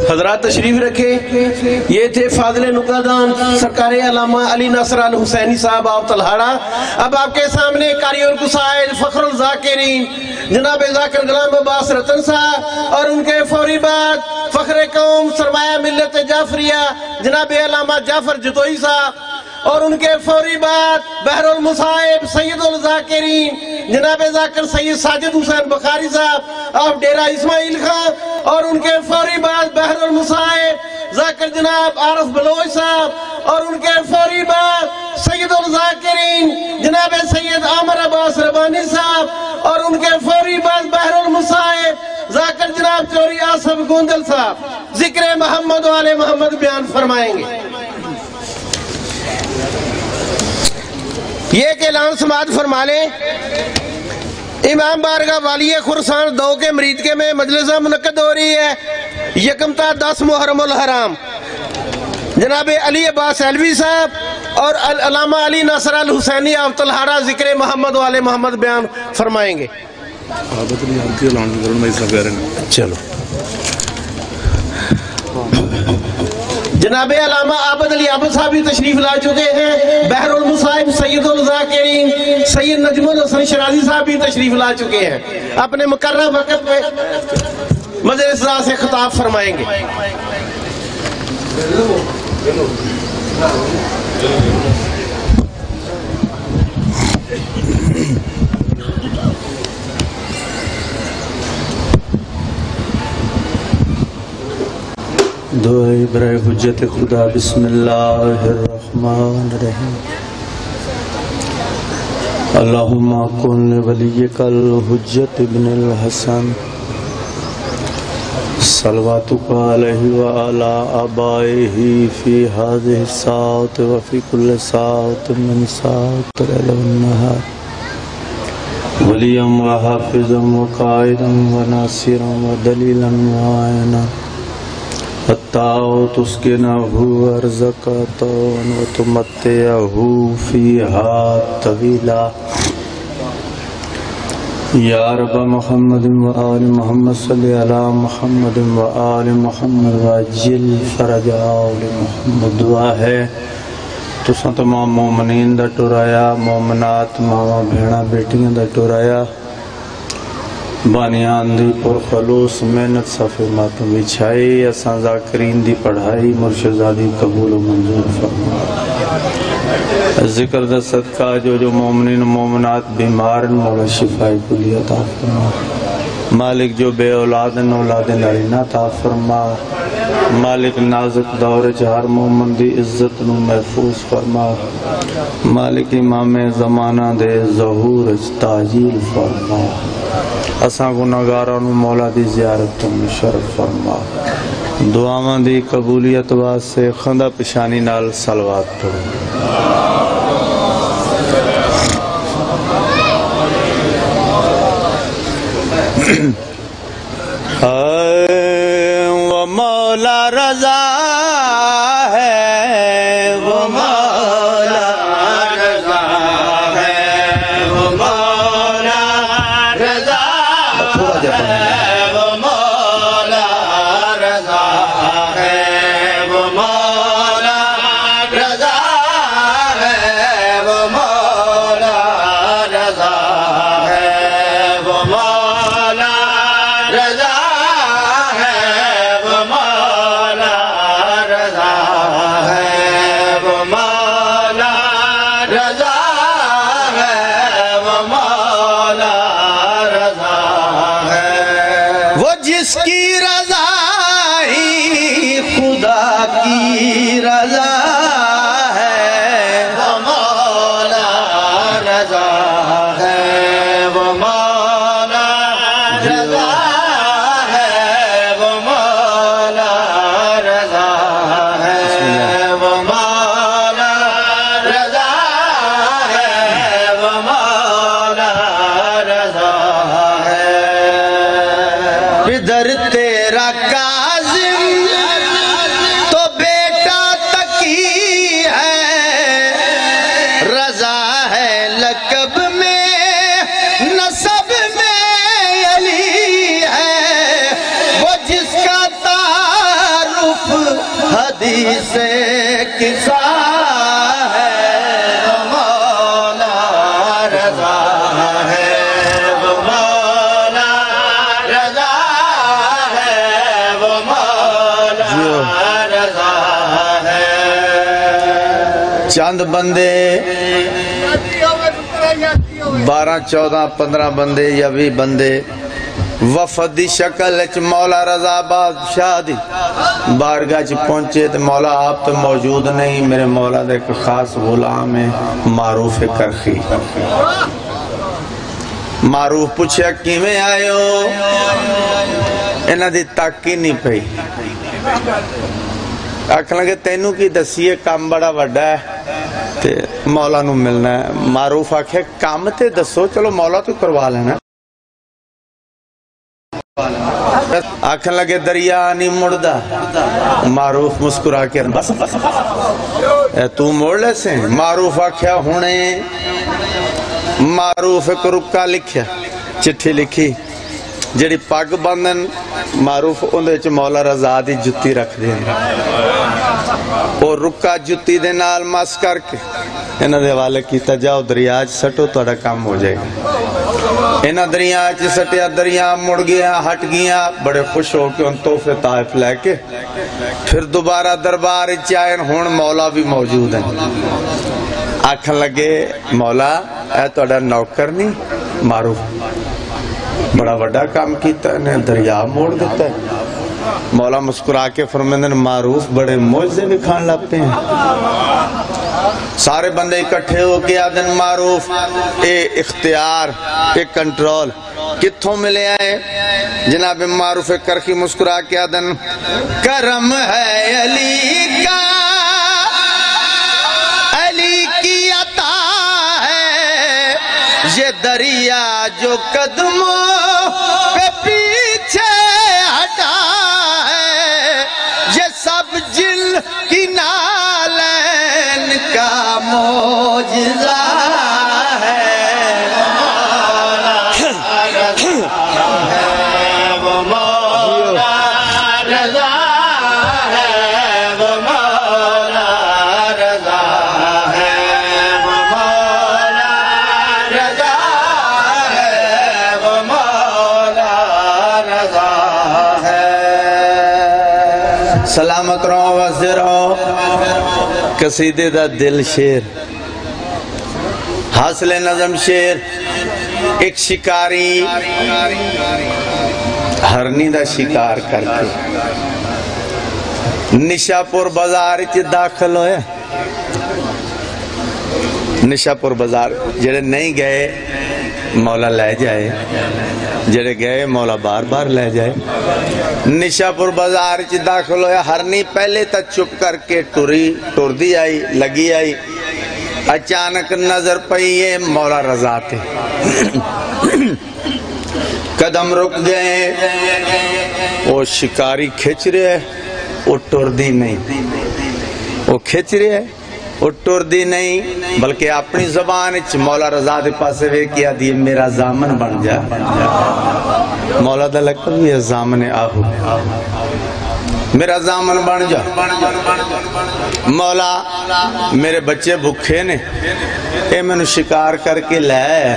حضرات تشریف رکھے. یہ تھے فاضل نقادان سرکار علامہ علی ناصر الحسینی صاحب آپ تلہاڑا. اب آپ کے سامنے قاری القصائد فخر الذاکرین جناب ذاکر غلام عباس رتن صاحب اور ان کے فوری بعد فخر قوم سرمایہ ملت جعفریہ جناب علامہ جعفر جتوئی صاحب اور ان کے فوری بعد بحر المصائب سید الذاکرین جناب ذاکر سید ساجد حسین بخاری صاحب آپ ڈیرہ اسماعیل خان اور ان کے فوری بعد بحر المصائب ذاکر جناب عارف بلوچ صاحب اور ان کے فوری بعد سید الذاکرین جناب سید عامر عباس ربانی صاحب اور ان کے فوری بعد بحر المصائب ذاکر جناب چوری آصف گوندل صاحب ذکر محمد و آل محمد بیان فرمائیں گے. یہ کہ اعلان سماعت فرما لیں. امام بارگاہ والی خراسان 2 کے مریدکے میں مجلسہ منعقد ہو رہی ہے. یکم تا 10 محرم الحرام جناب علی عباس علوی صاحب اور علامہ علی ناصر الحسینی آپ تلہاڑا ذکر محمد و آل محمد بیان فرمائیں گے. چلو جناب علامہ عابد علی عابد صاحب بھی تشریف لا چکے ہیں. بحر المصائب سید الذاکرین سید نجم الحسن شرازی صاحب بھی تشریف لا چکے ہیں. اپنے مقررہ وقت میں مجلس سے خطاب فرمائیں گے. دعائی برائے حجت خدا. بسم اللہ الرحمن الرحیم. اللہم کن ولیک الحجت ابن الحسن صلواتک علیہ وعلا آبائہ فی هذه الساعة وفی کل ساعة من ساعة اللیل والنہار ولیا وحافظا وقائدا وناصرا ودلیلا وعینا حتی تسکنہ ارزقہ وتمتعہ فیہا طویلا. یا رب محمد و آل محمد صلی علی محمد و آل محمد وعجل فرج آل محمد. دعا ہے تساں تمام مومنین دا ٹرایا مومنات ماما بھیڑا بیٹیاں دا ٹرایا بانیان دی پر خلوص محنت صفحے ماتم بچھائی اساں ذاکرین دی پڑھائی مرشدہ دی قبول و منظور فرما. ذکر دا صدقہ جو مومنین و مومنات بیمار مولا شفائی کلی عطا فرما. مالک جو بے اولاد اولاد نارینہ عطا فرما. مالک نازک دور ہر مومن دی عزت نو محفوظ فرما. مالک امام زمانہ دے ظہور تعجیل فرما. اساں گناہگاراں نو مولا دی زیارت تو مشرف فرما. دعاواں دی قبولیت واسطے خندہ پشانی نال صلوات پڑھو. وہ مولا رضا ہے وہ مولا رضا ہے وہ مولا رضا ہے وہ مولا رضا ہے وہ مولا رضا ہے وہ مولا رضا ہے وہ مولا رضا ہے وہ مولا رضا ہے وہ مولا رضا ہے وہ مولا رضا ہے. وہ جس کی رضا ہی خدا کی رضا ہے وہ مولا رضا ہے وہ مولا رضا ہے وہ مولا رضا ہے وہ مولا رضا ہے وہ مولا رضا ہے. ادھر تیرا کاظم تو بیٹا تقی ہے رضا ہے لقب میں نسب میں علی ہے. وہ جس کا تار حدیث قصہ ہے وہ مولا رضا ہے وہ مولا رضا ہے وہ مولا رضا ہے چند بندے 12 14 15 بندے یا 20 بندے وفد دی شکل چ مولا رضا بادشاہ دی بارگاہ چ پہنچے تے مولا آپ تو موجود نہیں میرے مولا دے ایک خاص غلام ہے معروف کرخی معروف پوچھا کیویں آئے ہو انہاں دی تاکی نہیں پئی آکھن لگے تینوں کی دسیے کام بڑا وڈا ہے تے مولا نو ملنا ہے معروف آکھے کام تے دسو چلو مولا تو کروا لینا آکھن لگے دریا نہیں مڑدا معروف مسکرا کے بس تو موڑ لے سے معروف آکھیا ہونے معروف ایک رکا لکھیا چٹھی لکھی جڑی پاگ بندن معروف اندے چ مولا رضا دی جتی رکھ دیں اور رکا جتی دے نال مس کر کے انہاں دے حوالے کیتا جاؤ دریا چ سٹو تہاڈا کام ہو جائے گا انہاں دریا چ سٹیا دریا مڑ گیا ہٹ گیا بڑے خوش ہو کے ان تحفے طائف لے کے پھر دوبارہ دربار چ آئے ہن مولا بھی موجود ہیں آکھن لگے مولا اے تہاڈا نوکر نہیں معروف بڑا بڑا کام کیتا ہے دریا موڑ دیتا ہے مولا مسکرا کے فرمیندن معروف بڑے معجزے دکھان لگتے ہیں سارے بندے اکٹھے ہو کے آدن معروف اے اختیار اے کنٹرول کتھوں ملے آئے جناب معروف کرخی مسکرا کے آدن کرم ہے علی کا علی کی عطا ہے یہ دریا جو قدموں پہ پیچھے ہٹا ہے یہ سب جل کی نالین کا معجزہ ہے وہ مولا رضا ہے وہ مولا رضا ہے وہ مولا رضا ہے وہ مولا رضا ہے سلامت رہو وزر رہو قصیدے دا دل شیر حاصل نظم شیر ایک شکاری ہرنی دا شکار کر کے نشاپور بازار چ داخل ہوئے نشاپور بازار جڑے نہیں گئے مولا لے جائے جڑے گئے مولا بار بار لے جائے نشاپور بازار چ داخل ہویا ہرنی پہلے تا چپ کر کے ٹر دی آئی لگی آئی اچانک نظر پئیے مولا رضا تھے قدم رک گئے وہ شکاری کھچ رہے ہے وہ ٹر دی نہیں وہ کھچ رہے ہے وہ ٹر دی نہیں بلکہ اپنی زبان مولا رضا دے پاسے وے کیا دی میرا زامن بن جا مولا دا لقب یہ زامن آہو میرا زامن بن جا مولا میرے بچے بھکھے نے اے میں نے شکار کر کے لائے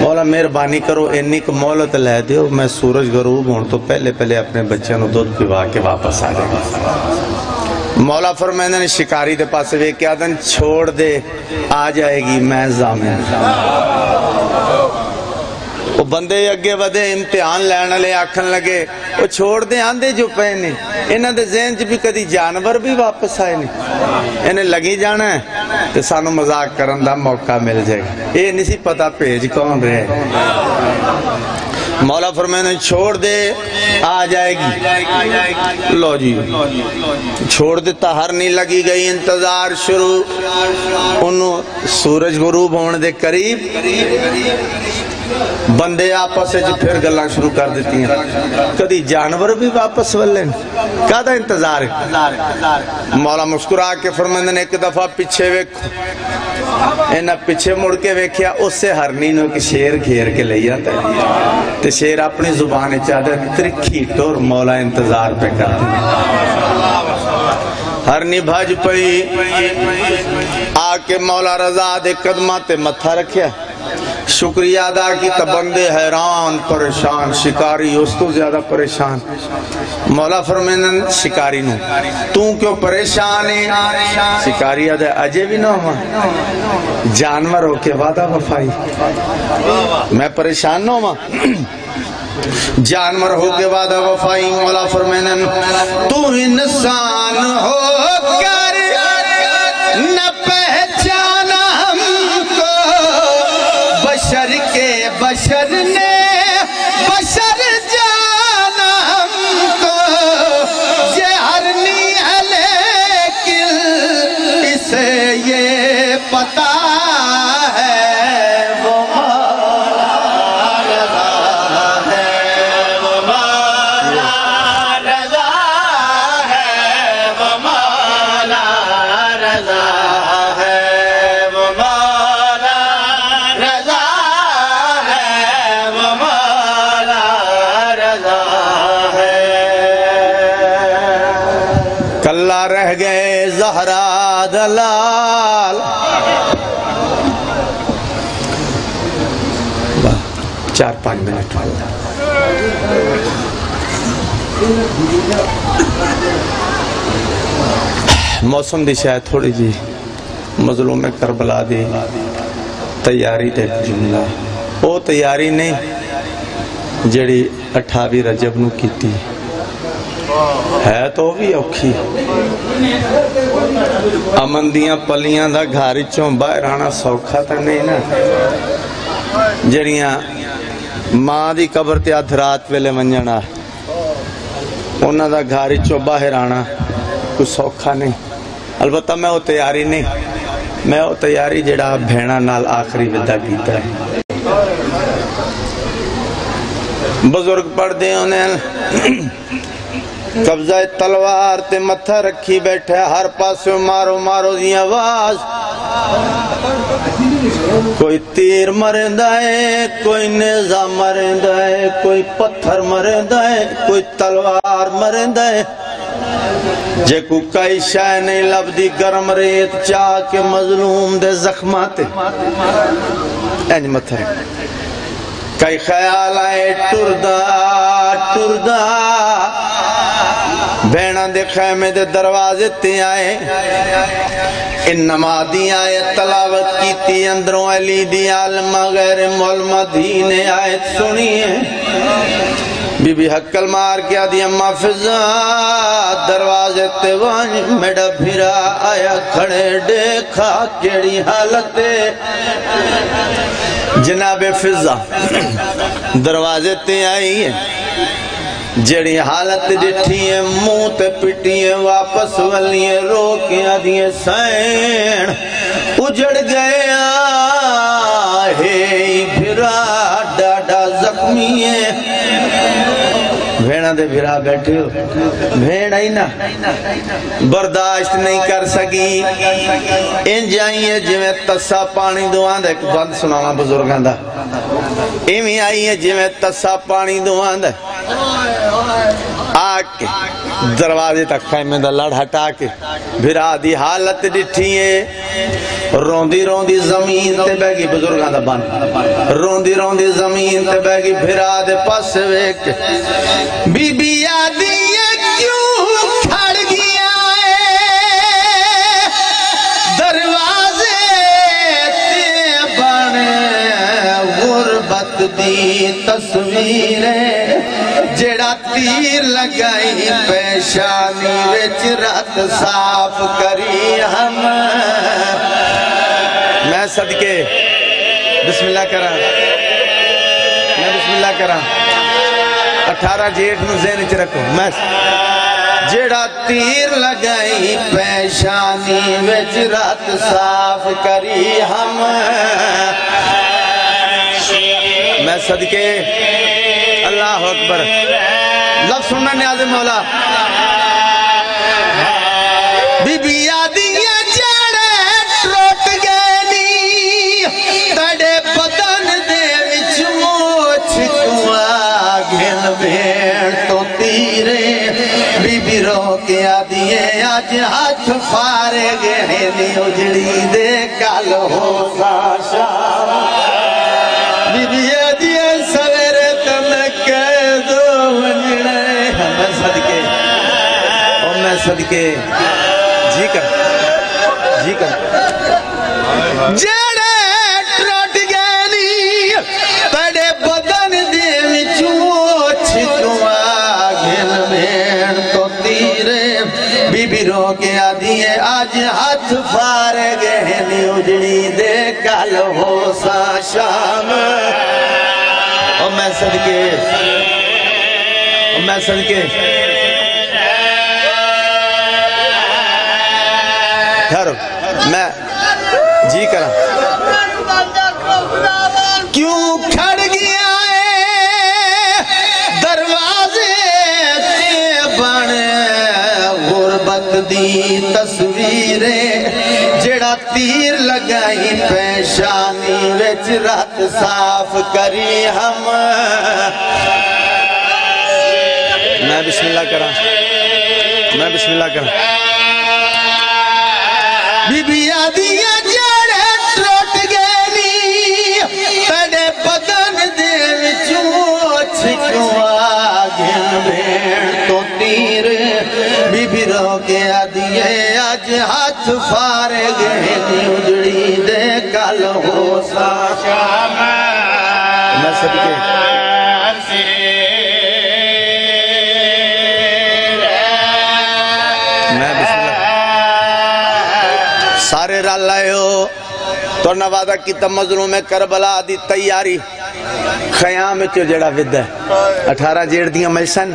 مولا مہربانی کرو انی کو مولت لے دیو میں سورج غروب ہوں تو پہلے اپنے بچوں نے دودھ پیوا کے واپس آ جائے مولا فرمائندہ نے شکاری دے پاسے وے کیا دن چھوڑ دے آ جائے گی میں زامن وہ بندے اگے ودے امتحان لینا لے آکھن لگے وہ چھوڑ دے آندے جو پہنے انہاں دے ذہن چ بھی کدی جانور بھی واپس آئے نہیں انہیں لگی جانا ہے تو سانو مذاق کرن دا موقع مل جائے گا یہ نہیں سی پتا پیج کون رہے مولا فرمائے چھوڑ دے آ جائے گی لو جی چھوڑ دیتا ہر نہیں لگی گئی انتظار شروع انہوں سورج غروب ہونے دے قریب بندے آپس سے پھر گلان شروع کر دیتی ہیں کدی جانور بھی واپس ولیں کہا انتظار ہے مولا مسکرا کے فرمائے نے ایک دفعہ پیچھے ویکھو انہا پیچھے مڑ کے ویکھیا اس سے ہرنینوں کی شیر گھیر کے لے جاتا ہے تو شیر اپنی زبان چاہتا ہے ترکھی ٹور مولا انتظار پہ کرتے ہیں ہر نی بھاج پئی آکے مولا رضا دے قدمہ تے متھا رکھیا شکریہ ادا کی تبندے حیران پریشان شکاری اس تو زیادہ پریشان مولا فرمینن شکاری نو تو کیوں پریشان ہے شکاری ادا اجے بھی نہ ہوا جانور ہو کے وعدہ وفائی میں پریشان نہ ہوا جانور ہو کے وعدہ وفائی مولا فرمینن تو انسان ہو کر نہ پہچانا ہم کو بشر کے بشر نے بشر جانا ہم کو یہ ہرنی ہے لیکن اسے یہ پتا رہ گئے زہرا دلال 4-5 منٹ موسم دی شاید تھوڑی جی مظلوم کربلا دی تیاری تے جملہ وہ تیاری نہیں جڑی 28 رجب نو کیتی ہے تو بھی اوکھی امن دیاں پلیاں دا گھاری چوں باہر آنا سوکھا تا نہیں نا جڑیاں ماں دی قبر تے آدھ رات ویلے منجنا انہاں دا گھاری چوں باہر آنا کوئی سوکھا نہیں البتہ میں وہ تیاری نہیں میں وہ تیاری جڑا بھینا نال آخری ودا کیتا ہے بزرگ پڑھ دے انہیں قبضہ تلوار تے متھا رکھی بیٹھے ہر پاسے مارو مارو دی آواز کوئی تیر مرندہ ہے کوئی نیزہ مرندہ ہے کوئی پتھر مرندہ ہے کوئی تلوار مرندہ ہے جے کو کئی شاہ نہیں لب دی گرم ریت چاہ کے مظلوم دے زخماتے اینج متھا رکھی کئی خیال آئے ٹردہ ٹردہ بینہ دے خیمے دے دروازے تے آئے انما دی آئے تلاوت کی تی اندروں علی دی عالمہ غیر مولمہ دینے آئے سنیے بی بی حقل مار کیا دی اممہ فضا دروازے تے وانج میڈا بھیرا آیا کھڑے دیکھا کیڑی حالت جناب فضا دروازے تے آئی ہے جڑی حالت ڈٹھی ہے منہ تے پٹی ہے واپس ولی ہے روکیاں دیئے سین اجڑ گیا ہے بھرا ڈاڈا زخمی ہے بھیڑا دے بھرا بیٹھے ہو بھیڑا ہی نا برداشت نہیں کر سکی ان جائیے جو میں تسا پانی دوان دے بند سنانا بزرگاں دا ایمی آئیے جو میں تسا پانی دوان دے آکے دروازے تک خیمے دا لڑ ہٹا کے بھرا دی حالت ڈٹھی ہے روندی روندی زمین تے بیگی بزرگاں دا بند روندی روندی زمین تے بیگی بھرا دے پاس ویک بی بی آدھی یہ کیوں کھڑ گیا ہے دروازے تے بنے غربت دی تصویریں جڑا تیر لگائی پیشانی وچ رات صاف کری ہم میں صدقے بسم اللہ کرا میں بسم اللہ کرا 18 جیٹ نو ذہن وچ رکھو میں جڑا تیر لگائی پیشانی وچ رات صاف کری ہم میں صدقے اللہ اکبر لفظ سننا نیاز مولا بی بی آدھی یہ جڑے ٹروٹ گئنی تڑے بدن دے وچ موچ تو آگھن بھیڑ تو تیرے بی بی رو کے آدھی آج ہاتھ فارے گئے نی اجڑی دے کل ہو سا شام بی بی آدھیے سویرے تم کہہ دو ونجڑے میں صدقے میں صدقے جی کر جڑے ٹرٹ گئنی تڑے بدن دے وچوں چھتوا گھن بھین تو تیرے بی بی رو کے آدھیے آج ہاتھ فارے گہنی اجڑی دے کل ہو سا شام اور میں صدقے ٹھہرو میں جی کرا کیوں کھڑ گیا ہے دروازے تے بن غربت دی تصویریں جڑا تیر لگائی پیشانی وچ رات صاف کری ہم میں بسم اللہ کرا بی بی آدھیاں جڑے ٹرٹ گئنی تڑے بدن دے وچوں چھکوا گھن بھین تو تیر بی بی رو کے آدھیے آج ہاتھ فارے گہنی اجڑی دے کل ہو سا شام میں صدقے سارے رال لائے ہو تو نوادہ کی مظلوم کربلا دی تیاری خیام چو جڑا ود ہے 18 جیڑ دیاں ملسن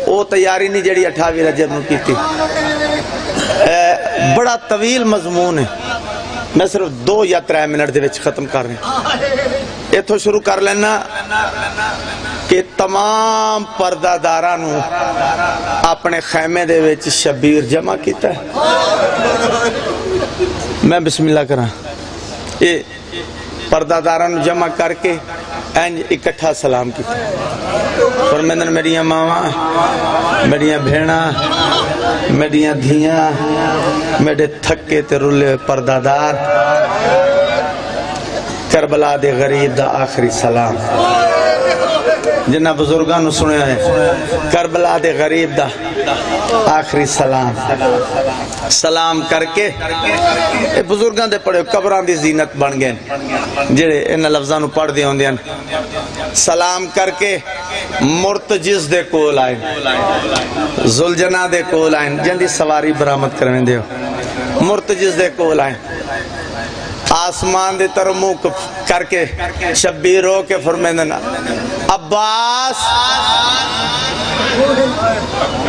وہ تیاری نہیں جڑی 28 رجب نو کی تھی بڑا طویل مضمون ہے میں صرف 2 یا 3 منٹ دے وچ ختم کر رہے ہیں ایتھو شروع کر لینا کہ تمام پردہ دارانو اپنے خیمے دے وچ شبیر جمع کیتا ہے میں بسم اللہ کرا یہ پردہ دارانو جمع کر کے اینج اکٹھا سلام کیتا ہے فرمیندن میریاں ماما میریاں بھیڑا میریاں دھیاں میرے تھکے تے رولے پردہ دار کربلا دے غریب دا آخری سلام جنہ بزرگانو سنے ہیں کربلا دے غریب دا آخری سلام کر کے بزرگان دے پڑھے قبران دی زینت بن گئے جڑے ان لفظانو پڑھ دے ہوں دے سلام کر کے مرتجز دے کول آئیں زلجنہ دے کول آئیں جن دی سواری برامت کرویں دے ہو مرتجز دے کول آئیں آسمان دے ترموک کر کے شبیر ہو کے فرمیندنا عباس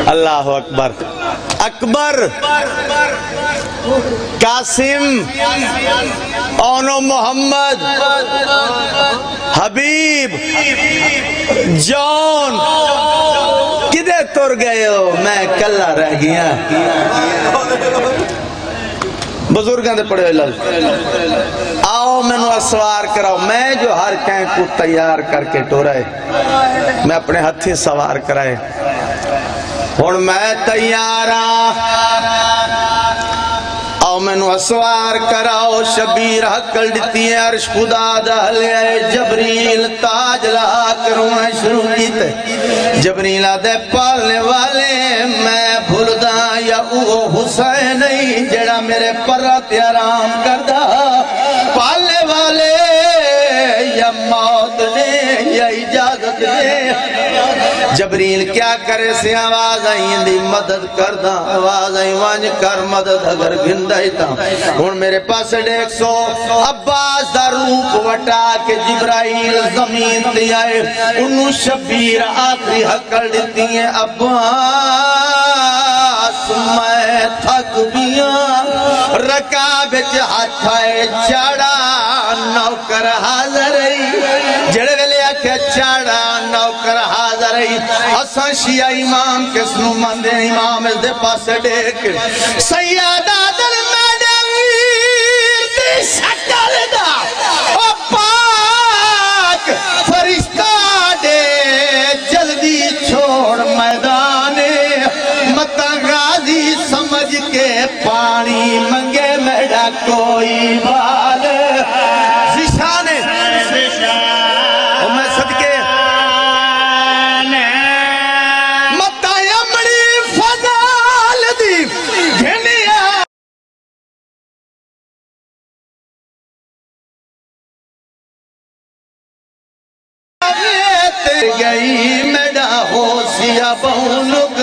اللہ اکبر اکبر قاسم اونو محمد حبیب جون کدے تر گئے ہو میں کلہ رہ گیا بزرگاں دے پڑھے لفظ آؤ میں نو اسوار کراؤ میں جو ہر کہیں کو تیار کر کے ٹورائے میں اپنے ہتھی سوار کرائے اور میں تیارا آؤ میں نو اسوار کراؤ شبیر حقل دیتی ہے عرش خدا دہلے جبریل تاج لہا کروں میں شروع کیتے جبریل آدھے پالنے والے میں بھولدہ یا او حسین نہیں جڑا میرے پرات آرام کردہ پالنے والے یا موت نے یا اجازت نے جبریل کیا کرے سے آواز آئیں دی مدد کردہ آواز آئیں وانج کر مدد اگر گھندائی تا ہون میرے پاس 150 عباس دا روپ وٹا کے جبرائیل زمین تے آئے انہوں شبیر آخری حقل دیتی ہیں عباس میں تھک بیاں رکابچ ہاتھائے چاڑا نوکر حاضر جڑے ویلے آکھے چاڑا نوکر حاضر حسن شیعہ امام کس نو مندے امام اس دے پاس ڈیک سیادہ دل میڈا ویر دی شکل دا او پاک فرشتہ دے جلدی چھوڑ میدانے متا غازی گئی میرا ہو سیا بولک